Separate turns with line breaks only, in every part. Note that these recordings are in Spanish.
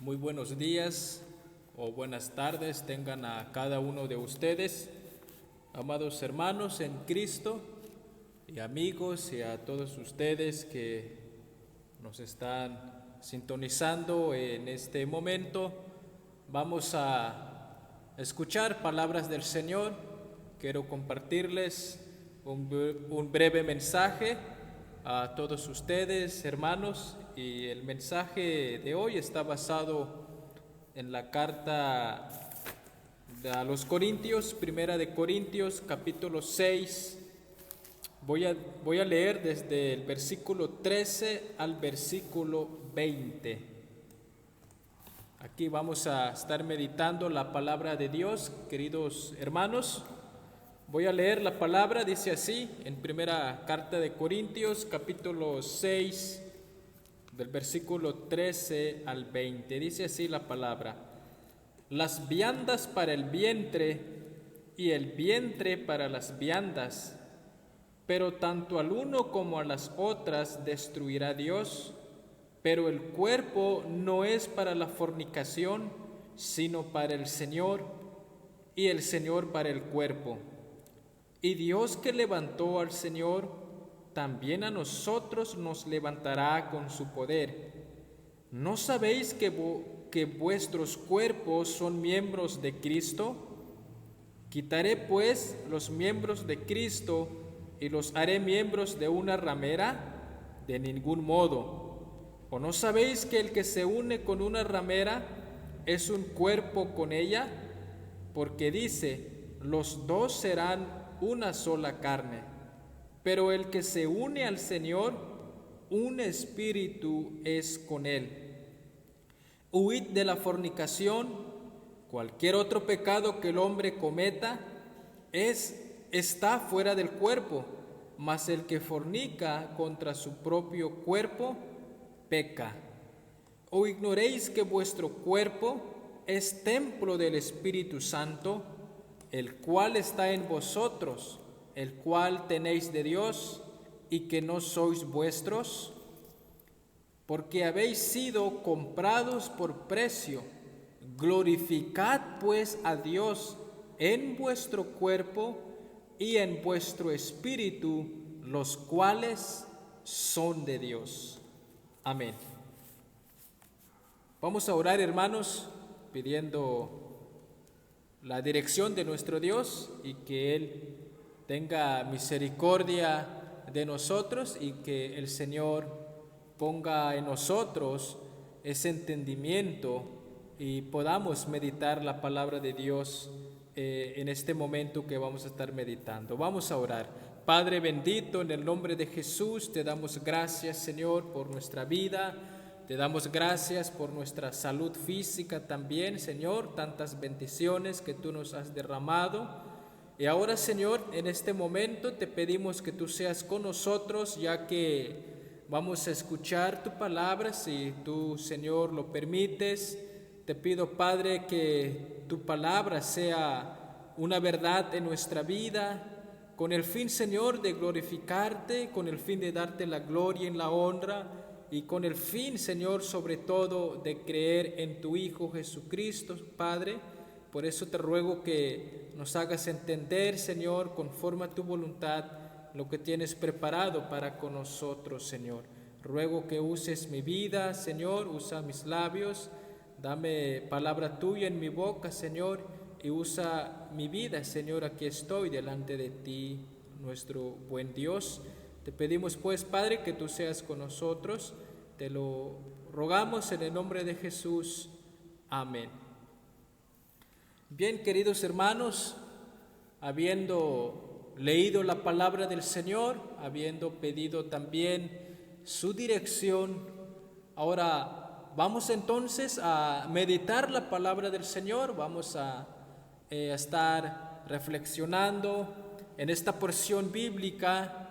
Muy buenos días o buenas tardes tengan a cada uno de ustedes, amados hermanos en Cristo y amigos, y a todos ustedes que nos están sintonizando en este momento. Vamos a escuchar palabras del Señor. Quiero compartirles un breve mensaje a todos ustedes, hermanos, y el mensaje de hoy está basado en la carta a los Corintios, Primera de Corintios, capítulo 6. Voy a leer desde el versículo 13 al versículo 20. Aquí vamos a estar meditando la palabra de Dios, queridos hermanos. Voy a leer la palabra, dice así, en primera carta de Corintios, capítulo 6, del versículo 13 al 20. Dice así la palabra: las viandas para el vientre y el vientre para las viandas, pero tanto al uno como a las otras destruirá Dios. Pero el cuerpo no es para la fornicación, sino para el Señor, y el Señor para el cuerpo. Y Dios, que levantó al Señor, también a nosotros nos levantará con su poder. ¿No sabéis que vuestros cuerpos son miembros de Cristo? ¿Quitaré pues los miembros de Cristo y los haré miembros de una ramera? De ningún modo. ¿O no sabéis que el que se une con una ramera es un cuerpo con ella? Porque dice: los dos serán una sola carne. Pero el que se une al Señor, un espíritu es con él. Huid de la fornicación. Cualquier otro pecado que el hombre cometa está fuera del cuerpo, mas el que fornica contra su propio cuerpo peca. ¿O ignoréis que vuestro cuerpo es templo del Espíritu Santo, el cual está en vosotros, el cual tenéis de Dios, y que no sois vuestros? Porque habéis sido comprados por precio. Glorificad pues a Dios en vuestro cuerpo y en vuestro espíritu, los cuales son de Dios. Amén. Vamos a orar, hermanos, pidiendo la dirección de nuestro Dios y que Él tenga misericordia de nosotros y que el Señor ponga en nosotros ese entendimiento y podamos meditar la palabra de Dios en este momento que vamos a estar meditando. Vamos a orar. Padre bendito, en el nombre de Jesús, te damos gracias, Señor, por nuestra vida. Te damos gracias por nuestra salud física también, Señor, tantas bendiciones que tú nos has derramado. Y ahora, Señor, en este momento te pedimos que tú seas con nosotros, ya que vamos a escuchar tu palabra, si tú, Señor, lo permites. Te pido, Padre, que tu palabra sea una verdad en nuestra vida, con el fin, Señor, de glorificarte, con el fin de darte la gloria y la honra, y con el fin, Señor, sobre todo, de creer en tu Hijo Jesucristo, Padre. Por eso te ruego que nos hagas entender, Señor, conforme a tu voluntad, lo que tienes preparado para con nosotros, Señor. Ruego que uses mi vida, Señor, usa mis labios, dame palabra tuya en mi boca, Señor, y usa mi vida, Señor. Aquí estoy delante de ti, nuestro buen Dios. Te pedimos pues, Padre, que tú seas con nosotros. Te lo rogamos en el nombre de Jesús. Amén. Bien, queridos hermanos, habiendo leído la palabra del Señor, habiendo pedido también su dirección, ahora vamos entonces a meditar la palabra del Señor. Vamos a estar reflexionando en esta porción bíblica.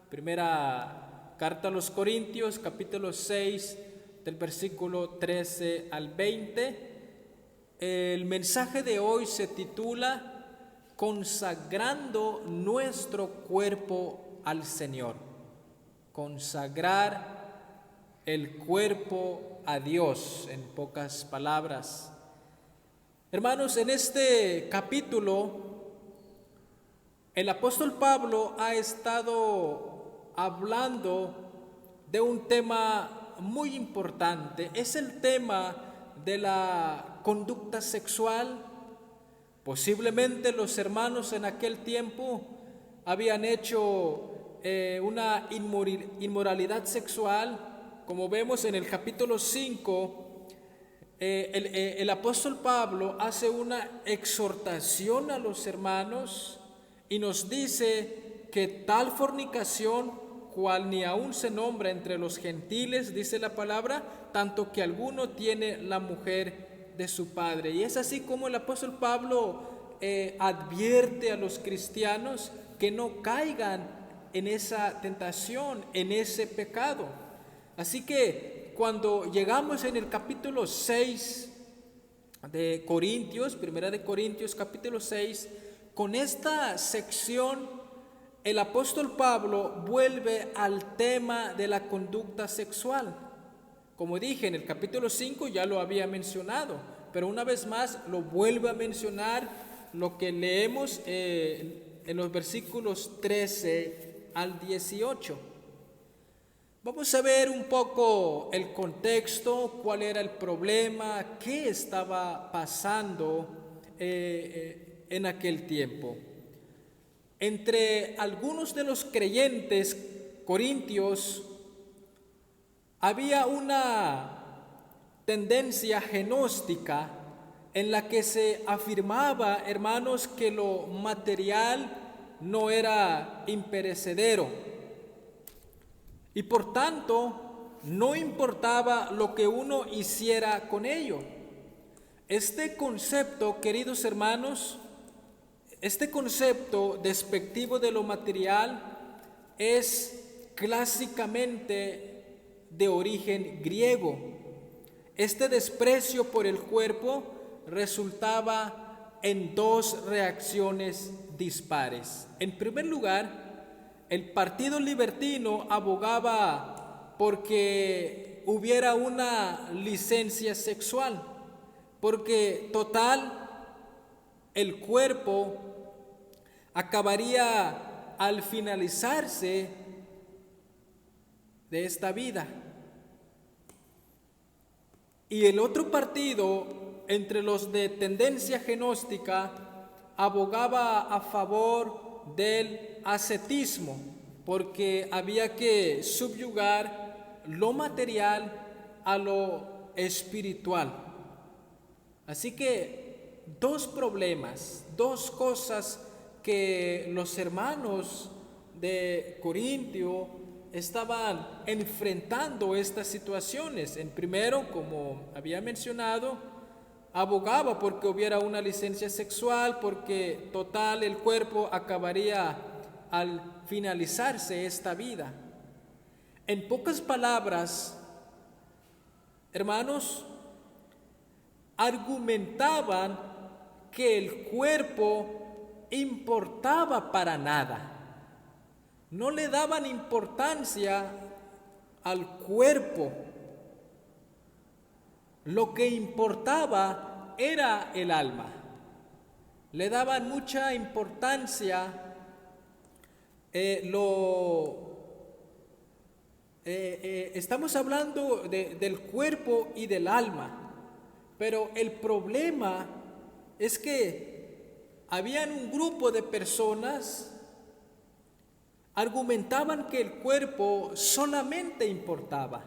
Primera carta a los Corintios, capítulo 6, del versículo 13 al 20. El mensaje de hoy se titula Consagrando nuestro cuerpo al Señor. Consagrar el cuerpo a Dios, en pocas palabras. Hermanos, en este capítulo, el apóstol Pablo ha estado hablando de un tema muy importante. Es el tema de la conducta sexual. Posiblemente los hermanos en aquel tiempo habían hecho una inmoralidad sexual. Como vemos en el capítulo 5, el apóstol Pablo hace una exhortación a los hermanos y nos dice que tal fornicación, cual ni aún se nombra entre los gentiles, dice la palabra, tanto que alguno tiene la mujer de su padre. Y es así como el apóstol Pablo advierte a los cristianos que no caigan en esa tentación, en ese pecado. Así que cuando llegamos en el capítulo 6 de Corintios, primera de Corintios capítulo 6, con esta sección el apóstol Pablo vuelve al tema de la conducta sexual. Como dije, en el capítulo 5 ya lo había mencionado, pero una vez más lo vuelve a mencionar, lo que leemos en los versículos 13 al 18. Vamos a ver un poco el contexto, cuál era el problema, qué estaba pasando en aquel tiempo. Entre algunos de los creyentes corintios había una tendencia gnóstica en la que se afirmaba, hermanos, que lo material no era imperecedero. Y por tanto, no importaba lo que uno hiciera con ello. Este concepto, queridos hermanos, este concepto despectivo de lo material es clásicamente de origen griego. Este desprecio por el cuerpo resultaba en dos reacciones dispares. En primer lugar, el partido libertino abogaba porque hubiera una licencia sexual, porque total, el cuerpo acabaría al finalizarse de esta vida. Y el otro partido, entre los de tendencia gnóstica, abogaba a favor del ascetismo, porque había que subyugar lo material a lo espiritual. Así que dos problemas, dos cosas que los hermanos de Corintio estaban enfrentando estas situaciones. En primero, como había mencionado, abogaba porque hubiera una licencia sexual, porque total el cuerpo acabaría al finalizarse esta vida. En pocas palabras, hermanos, argumentaban que el cuerpo importaba para nada. No le daban importancia al cuerpo. Lo que importaba era el alma. Le daban mucha importancia estamos hablando del cuerpo y del alma, pero el problema es que habían un grupo de personas argumentaban que el cuerpo solamente importaba.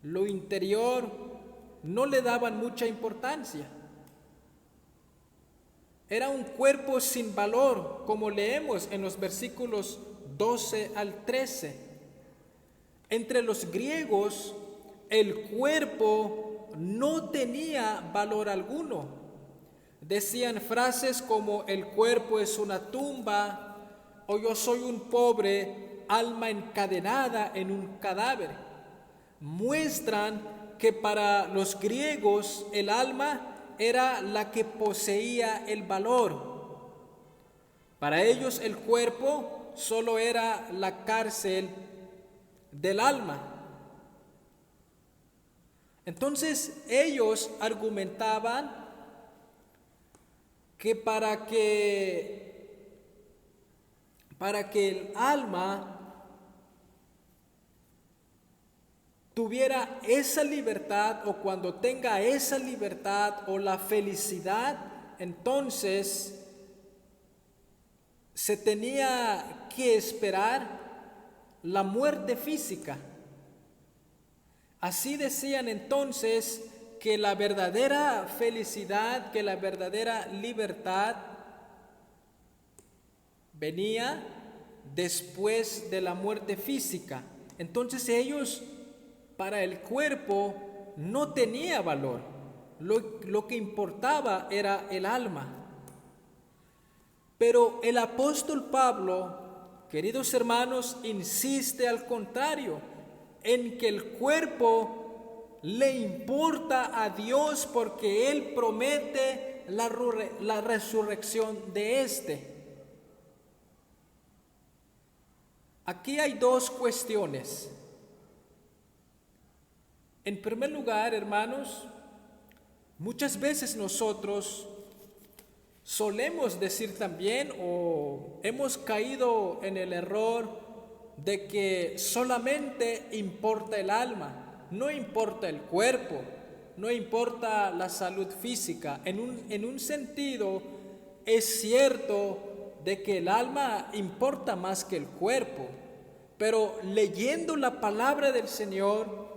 Lo interior no le daban mucha importancia. Era un cuerpo sin valor, como leemos en los versículos 12 al 13. Entre los griegos, el cuerpo no tenía valor alguno. Decían frases como el cuerpo es una tumba, o yo soy un pobre alma encadenada en un cadáver. Muestran que para los griegos el alma era la que poseía el valor. Para ellos el cuerpo solo era la cárcel del alma. Entonces ellos argumentaban que para que el alma tuviera esa libertad, o cuando tenga esa libertad o la felicidad, entonces se tenía que esperar la muerte física. Así decían entonces que la verdadera felicidad, que la verdadera libertad venía después de la muerte física. Entonces ellos, para el cuerpo, no tenía valor. Lo que importaba era el alma. Pero el apóstol Pablo, queridos hermanos, insiste al contrario, en que el cuerpo le importa a Dios porque Él promete la resurrección de éste. Aquí hay dos cuestiones. En primer lugar, hermanos, muchas veces nosotros solemos decir también, o hemos caído en el error de que solamente importa el alma, no importa el cuerpo, no importa la salud física. En un sentido es cierto de que el alma importa más que el cuerpo, pero leyendo la palabra del Señor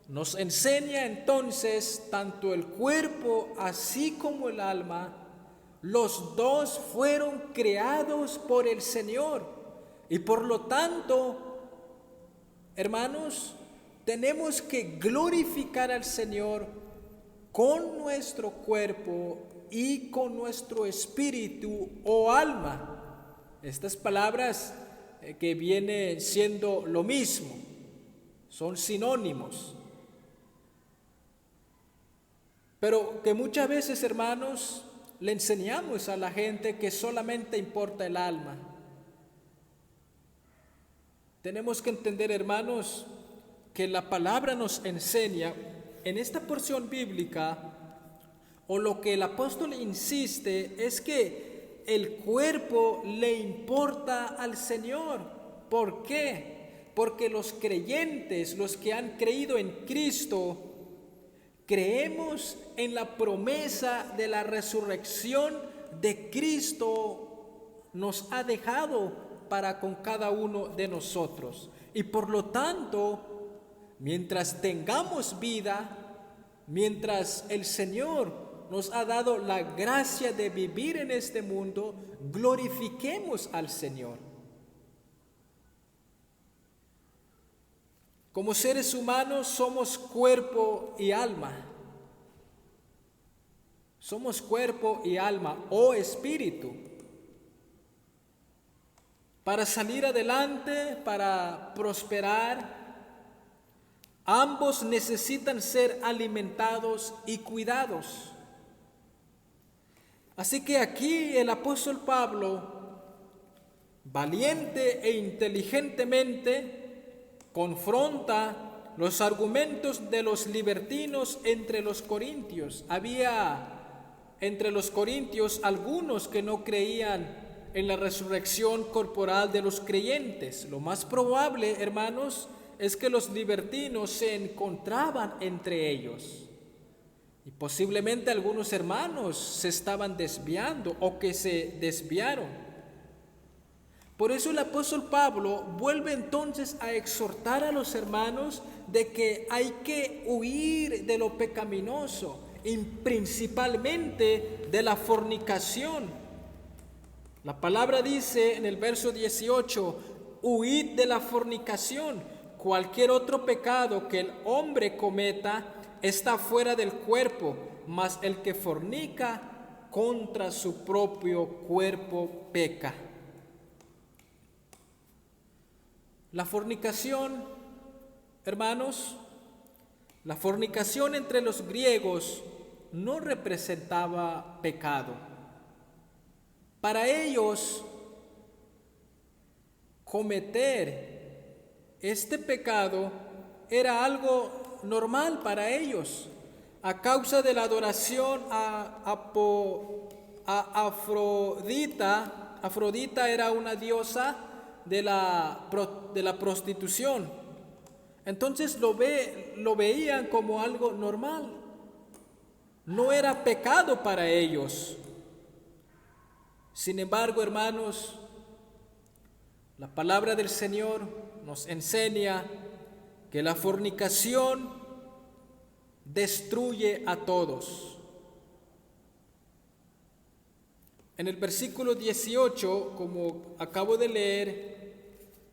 nos enseña entonces tanto el cuerpo así como el alma, los dos fueron creados por el Señor. Y por lo tanto, hermanos, tenemos que glorificar al Señor con nuestro cuerpo y con nuestro espíritu o alma. Estas palabras que vienen siendo lo mismo, son sinónimos. Pero que muchas veces, hermanos, le enseñamos a la gente que solamente importa el alma. Tenemos que entender, hermanos, que la palabra nos enseña en esta porción bíblica, o lo que el apóstol insiste, es que el cuerpo le importa al Señor. ¿Por qué? Porque los creyentes, los que han creído en Cristo, creemos en la promesa de la resurrección de Cristo nos ha dejado para con cada uno de nosotros. Y por lo tanto, mientras tengamos vida, mientras el Señor nos ha dado la gracia de vivir en este mundo, glorifiquemos al Señor. Como seres humanos somos cuerpo y alma. Somos cuerpo y alma o espíritu. Para salir adelante, para prosperar, ambos necesitan ser alimentados y cuidados. Así que aquí el apóstol Pablo, valiente e inteligentemente, confronta los argumentos de los libertinos entre los corintios. Había entre los corintios algunos que no creían en la resurrección corporal de los creyentes. Lo más probable, hermanos, es que los libertinos se encontraban entre ellos. Y posiblemente algunos hermanos se estaban desviando o que se desviaron. Por eso el apóstol Pablo vuelve entonces a exhortar a los hermanos de que hay que huir de lo pecaminoso y principalmente de la fornicación. La palabra dice en el verso 18, huid de la fornicación. Cualquier otro pecado que el hombre cometa está fuera del cuerpo, mas el que fornica contra su propio cuerpo peca. La fornicación, hermanos, la fornicación entre los griegos no representaba pecado. Para ellos, cometer este pecado era algo normal para ellos, a causa de la adoración a Afrodita. Afrodita era una diosa de la prostitución. Entonces lo veían como algo normal. No era pecado para ellos. Sin embargo, hermanos, la palabra del Señor nos enseña que la fornicación destruye a todos. En el versículo 18, como acabo de leer,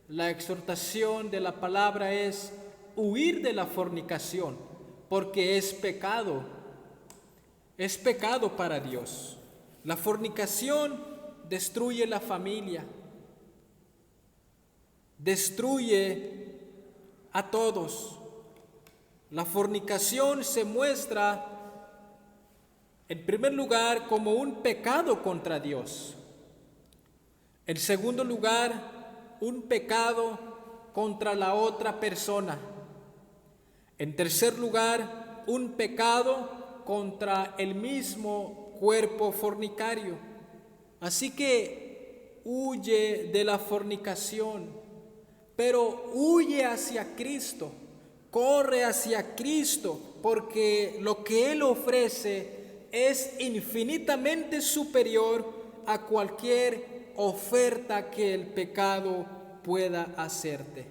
la exhortación de la palabra es huir de la fornicación, porque es pecado para Dios. La fornicación destruye la familia, destruye a todos. La fornicación se muestra, en primer lugar, como un pecado contra Dios. En segundo lugar, un pecado contra la otra persona. En tercer lugar, un pecado contra el mismo cuerpo fornicario. Así que huye de la fornicación, pero huye hacia Cristo, corre hacia Cristo, porque lo que Él ofrece es infinitamente superior a cualquier oferta que el pecado pueda hacerte.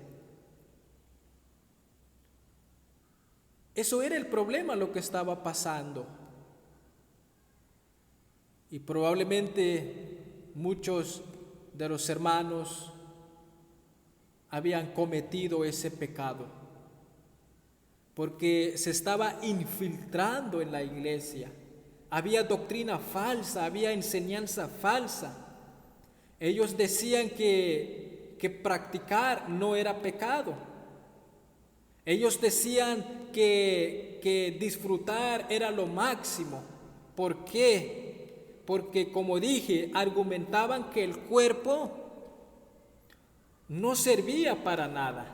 Eso era el problema, lo que estaba pasando. Y probablemente muchos de los hermanos habían cometido ese pecado, porque se estaba infiltrando en la iglesia. Había doctrina falsa, había enseñanza falsa. Ellos decían que practicar no era pecado. Ellos decían que disfrutar era lo máximo. ¿Por qué? Porque, como dije, argumentaban que el cuerpo no servía para nada.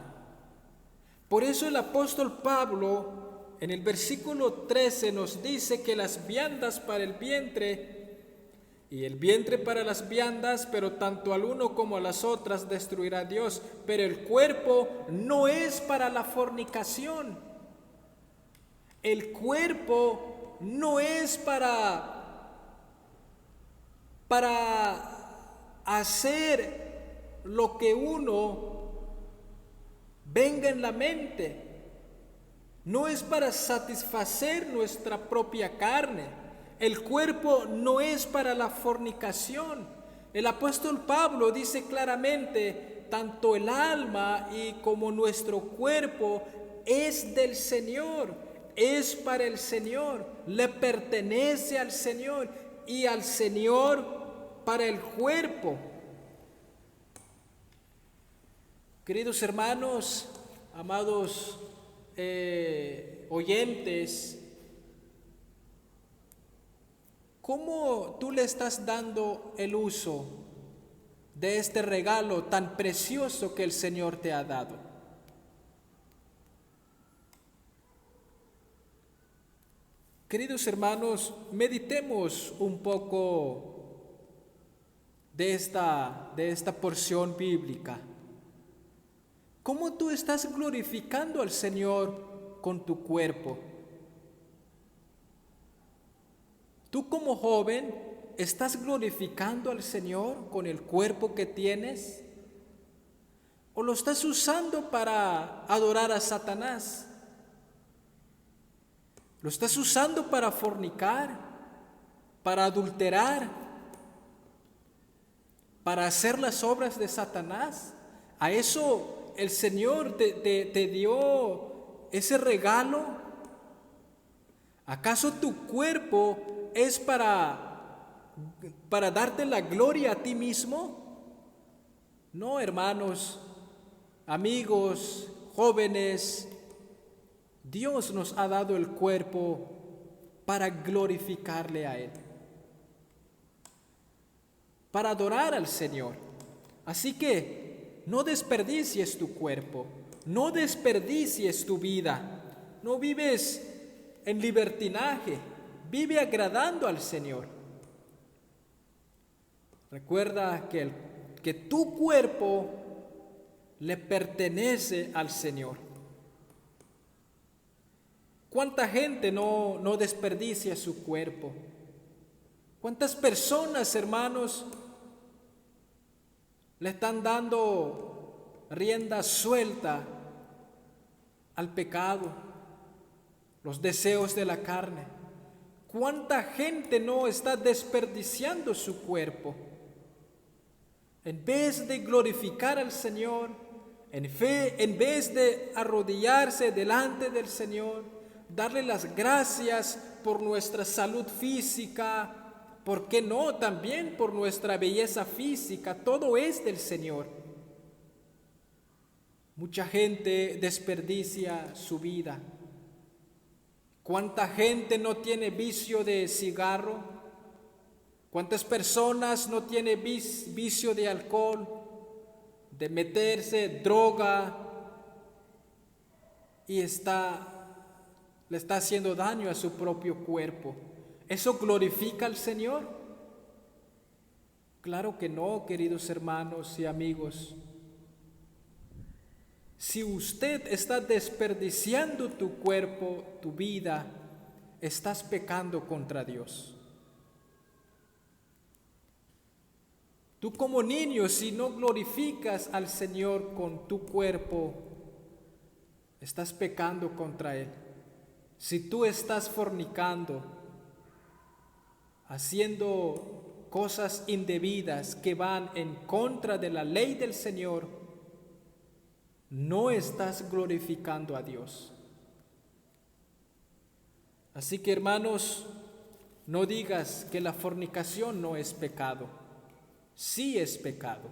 Por eso el apóstol Pablo en el versículo 13 nos dice que las viandas para el vientre y el vientre para las viandas, pero tanto al uno como a las otras destruirá Dios. Pero el cuerpo no es para la fornicación. El cuerpo no es para hacer lo que uno venga en la mente. No es para satisfacer nuestra propia carne. El cuerpo no es para la fornicación. El apóstol Pablo dice claramente, tanto el alma y como nuestro cuerpo es del Señor, es para el Señor, le pertenece al Señor y al Señor para el cuerpo. Queridos hermanos, amados oyentes, ¿cómo tú le estás dando el uso de este regalo tan precioso que el Señor te ha dado? Queridos hermanos, meditemos un poco de esta porción bíblica. ¿Cómo tú estás glorificando al Señor con tu cuerpo? Tú como joven, ¿estás glorificando al Señor con el cuerpo que tienes? ¿O lo estás usando para adorar a Satanás? ¿Lo estás usando para fornicar, para adulterar, para hacer las obras de Satanás? ¿A eso el Señor te dio ese regalo? ¿Acaso tu cuerpo es para darte la gloria a ti mismo? No, hermanos, amigos, jóvenes, Dios nos ha dado el cuerpo para glorificarle a Él, para adorar al Señor. Así que no desperdicies tu cuerpo, no desperdicies tu vida, no vives en libertinaje, vive agradando al Señor. Recuerda que tu cuerpo le pertenece al Señor. ¿Cuánta gente no desperdicia su cuerpo? ¿Cuántas personas, hermanos, le están dando rienda suelta al pecado, los deseos de la carne? ¿Cuánta gente no está desperdiciando su cuerpo? En vez de glorificar al Señor, en vez de arrodillarse delante del Señor, darle las gracias por nuestra salud física, ¿por qué no? También por nuestra belleza física, todo es del Señor. Mucha gente desperdicia su vida. ¿Cuánta gente no tiene vicio de cigarro? ¿Cuántas personas no tienen vicio de alcohol, de meterse droga y le está haciendo daño a su propio cuerpo? ¿Eso glorifica al Señor? Claro que no, queridos hermanos y amigos. Si usted está desperdiciando tu cuerpo, tu vida, estás pecando contra Dios. Tú como niño, si no glorificas al Señor con tu cuerpo, estás pecando contra Él. Si tú estás fornicando, haciendo cosas indebidas que van en contra de la ley del Señor, no estás glorificando a Dios. Así que, hermanos, no digas que la fornicación no es pecado. Sí es pecado.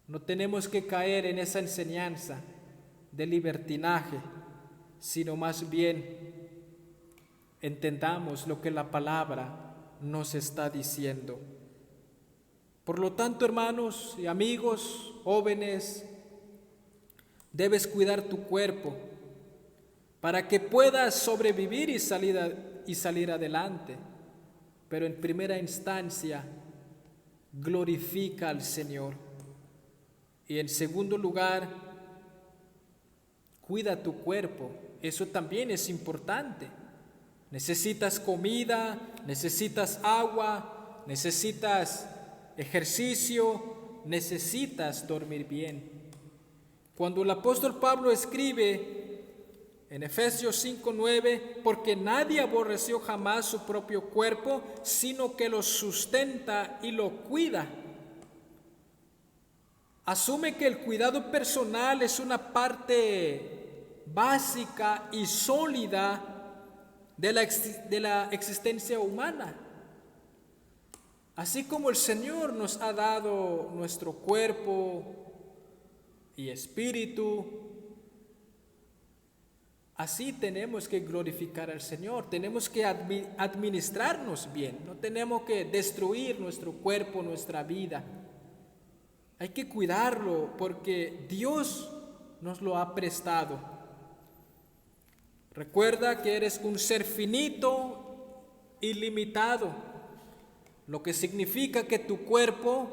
No tenemos que caer en esa enseñanza de libertinaje, sino más bien entendamos lo que la palabra nos está diciendo. Por lo tanto, hermanos y amigos, jóvenes, debes cuidar tu cuerpo para que puedas sobrevivir y salir adelante. Pero en primera instancia, glorifica al Señor. Y en segundo lugar, cuida tu cuerpo. Eso también es importante. Necesitas comida, necesitas agua, necesitas ejercicio, necesitas dormir bien. Cuando el apóstol Pablo escribe en Efesios 5:9, porque nadie aborreció jamás su propio cuerpo, sino que lo sustenta y lo cuida. Asume que el cuidado personal es una parte básica y sólida de la existencia humana. Así como el Señor nos ha dado nuestro cuerpo y espíritu, así tenemos que glorificar al Señor, tenemos que administrarnos bien, no tenemos que destruir nuestro cuerpo, nuestra vida. Hay que cuidarlo porque Dios nos lo ha prestado. Recuerda que eres un ser finito y limitado, lo que significa que tu cuerpo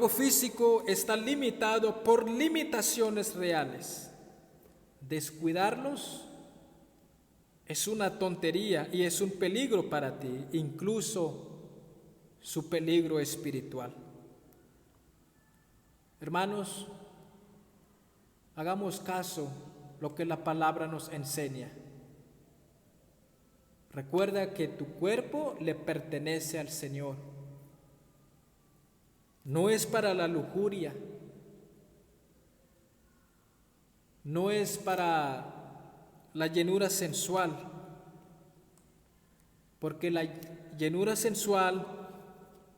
físico está limitado por limitaciones reales. Descuidarlos es una tontería y es un peligro para ti, incluso su peligro espiritual. Hermanos, hagamos caso lo que la palabra nos enseña. Recuerda que tu cuerpo le pertenece al Señor. No es para la lujuria, no es para la llenura sensual, porque la llenura sensual,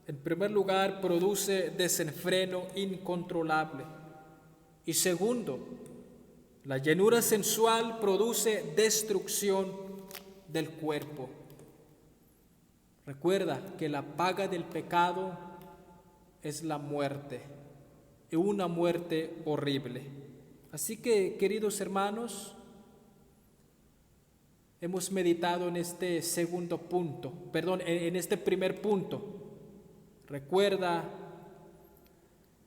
en primer lugar, produce desenfreno incontrolable. Y segundo, la llenura sensual produce destrucción del cuerpo. Recuerda que la paga del pecado es la muerte, y una muerte horrible. Así que, queridos hermanos, hemos meditado en este en este primer punto. Recuerda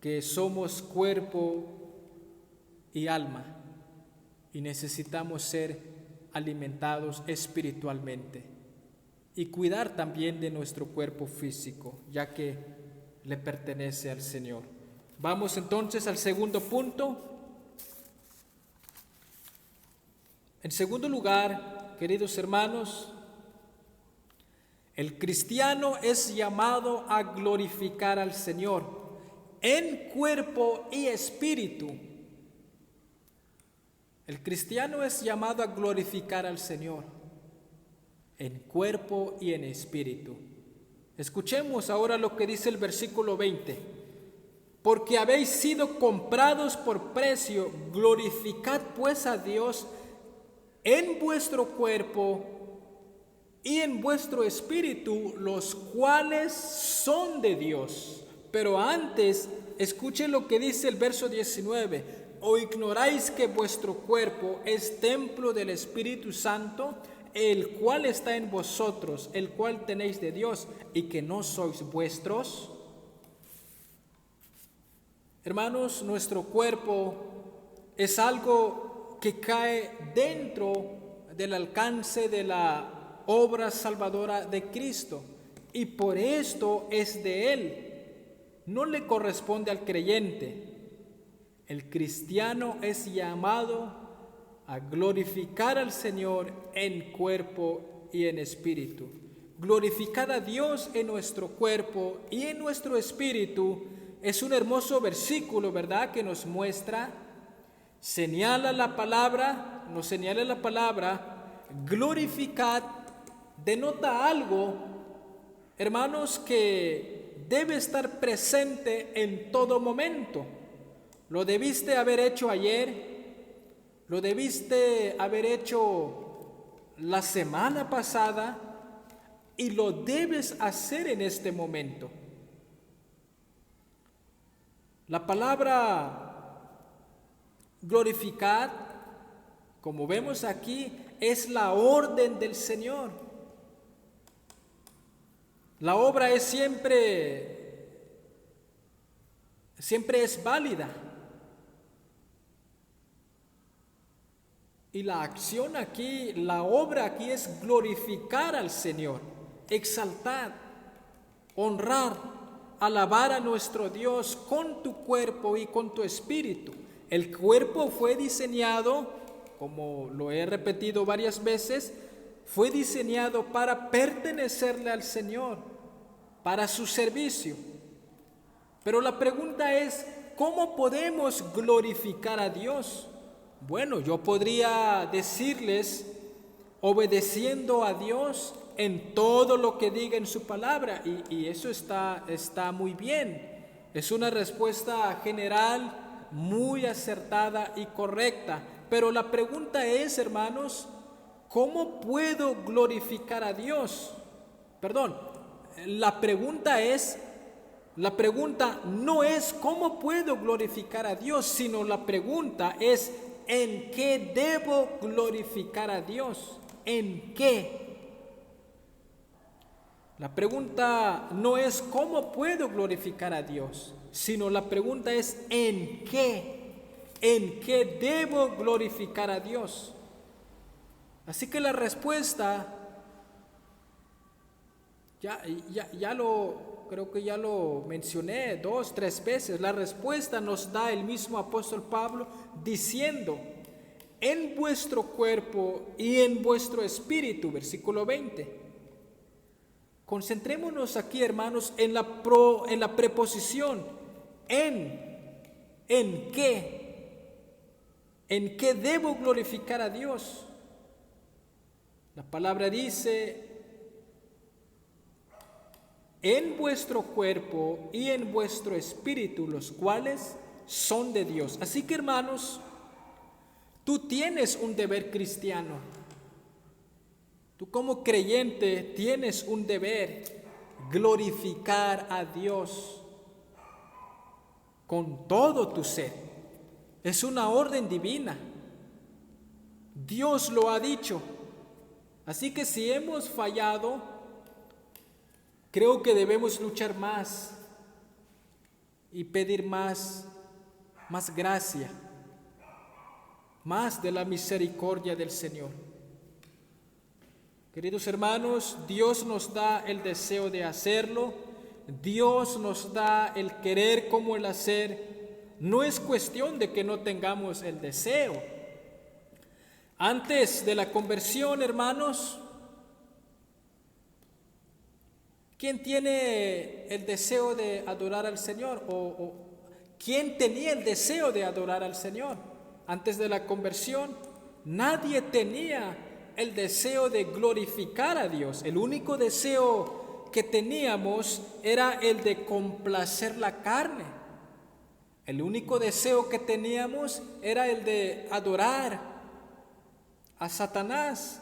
que somos cuerpo y alma y necesitamos ser alimentados espiritualmente y cuidar también de nuestro cuerpo físico, ya que le pertenece al Señor. Vamos entonces al segundo punto. En segundo lugar, queridos hermanos, el cristiano es llamado a glorificar al Señor en cuerpo y espíritu. El cristiano es llamado a glorificar al Señor en cuerpo y en espíritu. Escuchemos ahora lo que dice el versículo 20. Porque habéis sido comprados por precio, glorificad pues a Dios en vuestro cuerpo y en vuestro espíritu, los cuales son de Dios. Pero antes, escuchen lo que dice el verso 19. ¿O ignoráis que vuestro cuerpo es templo del Espíritu Santo, el cual está en vosotros, el cual tenéis de Dios, y que no sois vuestros? Hermanos, nuestro cuerpo es algo que cae dentro del alcance de la obra salvadora de Cristo, y por esto es de Él, no le corresponde al creyente. El cristiano es llamado a glorificar al Señor en cuerpo y en espíritu. Glorificar a Dios en nuestro cuerpo y en nuestro espíritu es un hermoso versículo, ¿verdad?, que nos muestra, nos señala la palabra, glorificad, denota algo, hermanos, que debe estar presente en todo momento. Lo debiste haber hecho ayer, lo debiste haber hecho la semana pasada y lo debes hacer en este momento. La palabra glorificar, como vemos aquí, es la orden del Señor. La obra es siempre es válida. Y la acción aquí, la obra aquí es glorificar al Señor, exaltar, honrar, alabar a nuestro Dios con tu cuerpo y con tu espíritu. El cuerpo fue diseñado, como lo he repetido varias veces, fue diseñado para pertenecerle al Señor, para su servicio. Pero la pregunta es, ¿cómo podemos glorificar a Dios? Bueno, yo podría decirles, obedeciendo a Dios en todo lo que diga en su palabra, y eso está muy bien. Es una respuesta general, muy acertada y correcta. Pero la pregunta es, hermanos, ¿cómo puedo glorificar a Dios? La pregunta no es cómo puedo glorificar a Dios, sino la pregunta es ¿en qué debo glorificar a Dios? ¿En qué? La pregunta no es cómo puedo glorificar a Dios, sino la pregunta es ¿en qué? ¿En qué debo glorificar a Dios? Así que la respuesta, creo que ya lo mencioné 2, 3 veces. La respuesta nos da el mismo apóstol Pablo diciendo, en vuestro cuerpo y en vuestro espíritu, versículo 20. Concentrémonos aquí, hermanos, en la preposición en qué debo glorificar a Dios. La palabra dice, en vuestro cuerpo y en vuestro espíritu, los cuales son de Dios. Así que, hermanos, tú tienes un deber cristiano. Tú como creyente tienes un deber, glorificar a Dios con todo tu ser. Es una orden divina. Dios lo ha dicho. Así que si hemos fallado, creo que debemos luchar más y pedir más gracia, más de la misericordia del Señor. Queridos hermanos, Dios nos da el deseo de hacerlo, Dios nos da el querer como el hacer. No es cuestión de que no tengamos el deseo. Antes de la conversión, hermanos, ¿quién tiene el deseo de adorar al Señor? ¿O quién tenía el deseo de adorar al Señor? Antes de la conversión, nadie tenía el deseo de glorificar a Dios. El único deseo que teníamos era el de complacer la carne. El único deseo que teníamos era el de adorar a Satanás.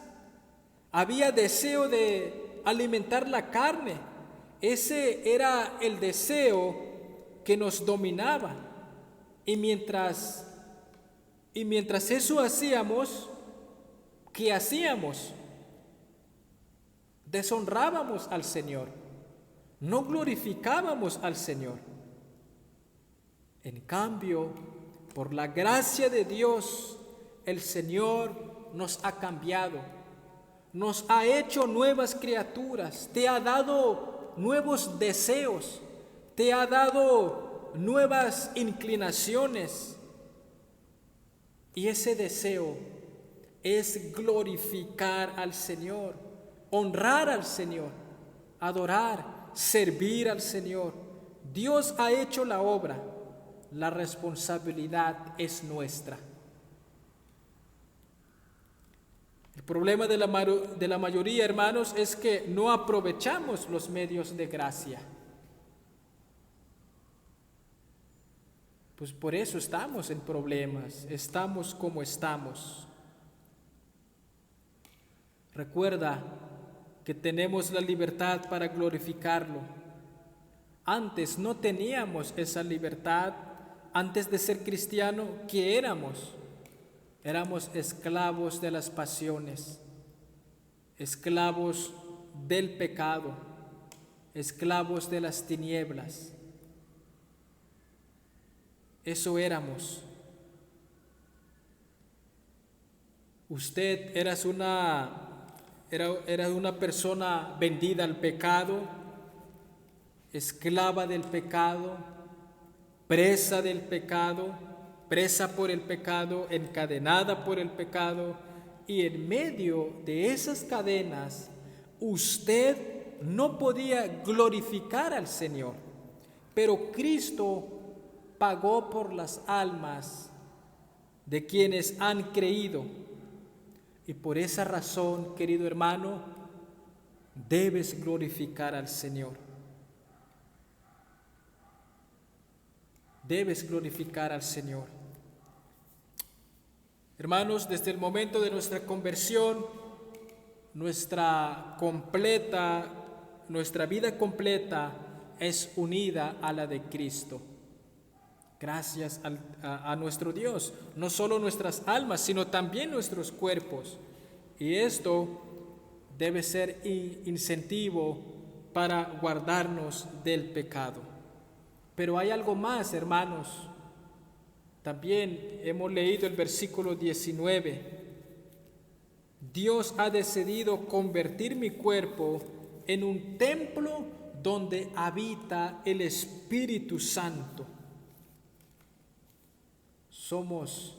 Había deseo de alimentar la carne. Ese era el deseo que nos dominaba. Y mientras eso hacíamos, ¿qué hacíamos? Deshonrábamos al Señor. No glorificábamos al Señor. En cambio, por la gracia de Dios, el Señor nos ha cambiado, nos ha hecho nuevas criaturas, te ha dado nuevos deseos, te ha dado nuevas inclinaciones. Y ese deseo es glorificar al Señor, honrar al Señor, adorar, servir al Señor. Dios ha hecho la obra, la responsabilidad es nuestra. El problema de la mayoría, hermanos, es que no aprovechamos los medios de gracia. Pues por eso estamos en problemas, estamos como estamos. Recuerda que tenemos la libertad para glorificarlo. Antes no teníamos esa libertad. Antes de ser cristiano, ¿qué éramos? Éramos esclavos de las pasiones, esclavos del pecado, esclavos de las tinieblas. Eso éramos. Usted era una persona vendida al pecado, esclava del pecado, presa del pecado, presa por el pecado, encadenada por el pecado, y en medio de esas cadenas usted no podía glorificar al Señor, pero Cristo pagó por las almas de quienes han creído, y por esa razón, querido hermano, debes glorificar al Señor. Debes glorificar al Señor. Hermanos, desde el momento de nuestra conversión, nuestra vida completa es unida a la de Cristo. Gracias a nuestro Dios, no solo nuestras almas, sino también nuestros cuerpos. Y esto debe ser incentivo para guardarnos del pecado. Pero hay algo más, hermanos. También hemos leído el versículo 19. Dios ha decidido convertir mi cuerpo en un templo donde habita el Espíritu Santo. Somos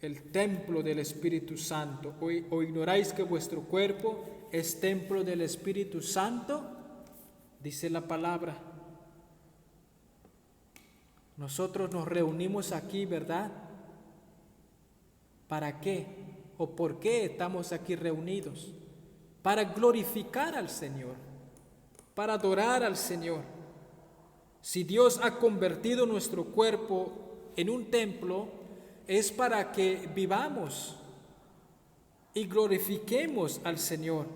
el templo del Espíritu Santo. ¿O ignoráis que vuestro cuerpo es templo del Espíritu Santo? Dice la palabra. Nosotros nos reunimos aquí, ¿verdad? ¿Para qué? ¿O por qué estamos aquí reunidos? Para glorificar al Señor, para adorar al Señor. Si Dios ha convertido nuestro cuerpo en un templo, es para que vivamos y glorifiquemos al Señor,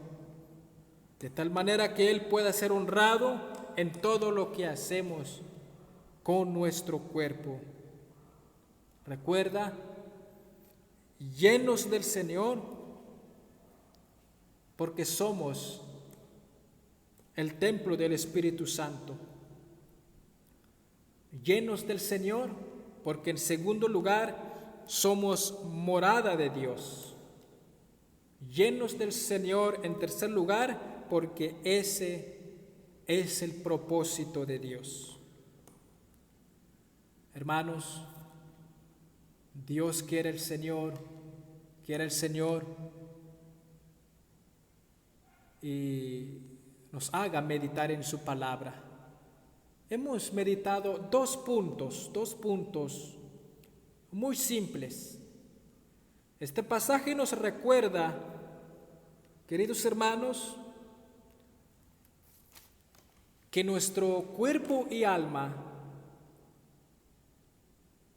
de tal manera que Él pueda ser honrado en todo lo que hacemos con nuestro cuerpo. Recuerda, llenos del Señor, porque somos el templo del Espíritu Santo. Llenos del Señor, porque en segundo lugar somos morada de Dios. Llenos del Señor en tercer lugar, porque ese es el propósito de Dios. Hermanos, Dios quiere el Señor y nos haga meditar en su palabra. Hemos meditado dos puntos muy simples. Este pasaje nos recuerda, queridos hermanos, que nuestro cuerpo y alma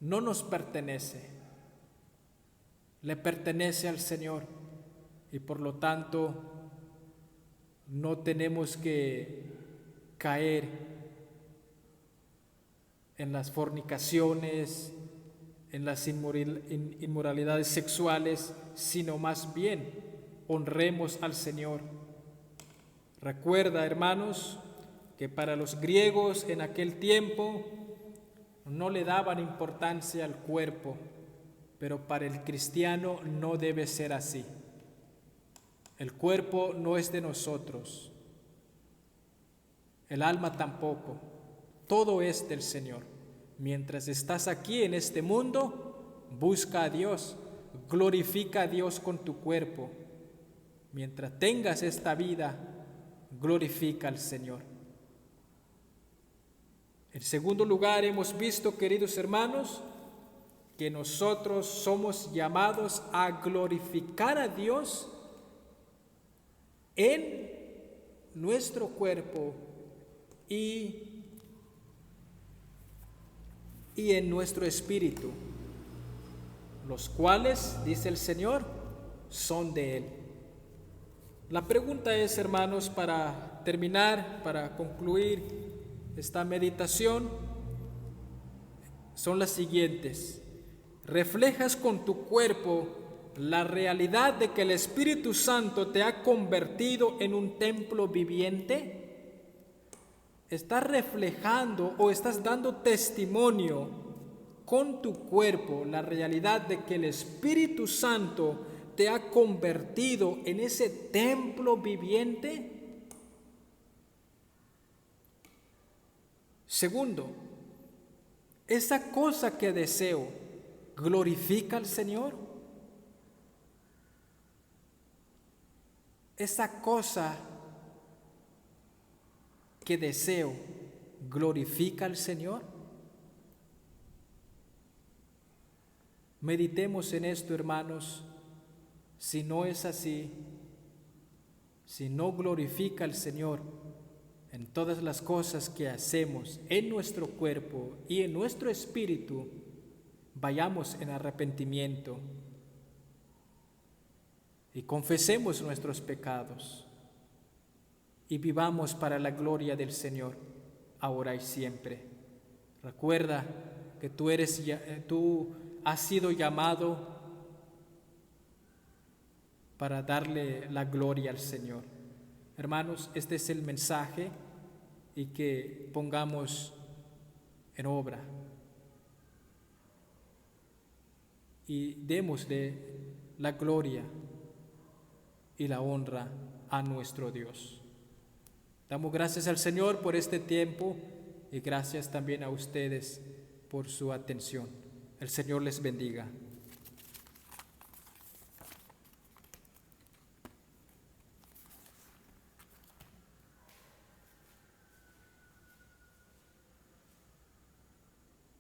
no nos pertenece, le pertenece al Señor y por lo tanto no tenemos que caer en las fornicaciones, en las inmoralidades sexuales, sino más bien honremos al Señor. Recuerda, hermanos, que para los griegos en aquel tiempo no le daban importancia al cuerpo, pero para el cristiano no debe ser así. El cuerpo no es de nosotros, el alma tampoco, todo es del Señor. Mientras estás aquí en este mundo, busca a Dios, glorifica a Dios con tu cuerpo. Mientras tengas esta vida, glorifica al Señor. En segundo lugar, hemos visto, queridos hermanos, que nosotros somos llamados a glorificar a Dios en nuestro cuerpo y en nuestro espíritu, los cuales, dice el Señor, son de Él. La pregunta es, hermanos, para terminar, para concluir esta meditación, son las siguientes. ¿Reflejas con tu cuerpo la realidad de que el Espíritu Santo te ha convertido en un templo viviente? ¿Estás reflejando o estás dando testimonio con tu cuerpo la realidad de que el Espíritu Santo te ha convertido en ese templo viviente? Segundo, ¿esa cosa que deseo glorifica al Señor? ¿Esa cosa que deseo glorifica al Señor? Meditemos en esto, hermanos. Si no es así, si no glorifica al Señor en todas las cosas que hacemos en nuestro cuerpo y en nuestro espíritu, vayamos en arrepentimiento y confesemos nuestros pecados y vivamos para la gloria del Señor, ahora y siempre. Recuerda que tú has sido llamado para darle la gloria al Señor. Hermanos, este es el mensaje y que pongamos en obra y démosle la gloria y la honra a nuestro Dios. Damos gracias al Señor por este tiempo y gracias también a ustedes por su atención. El Señor les bendiga.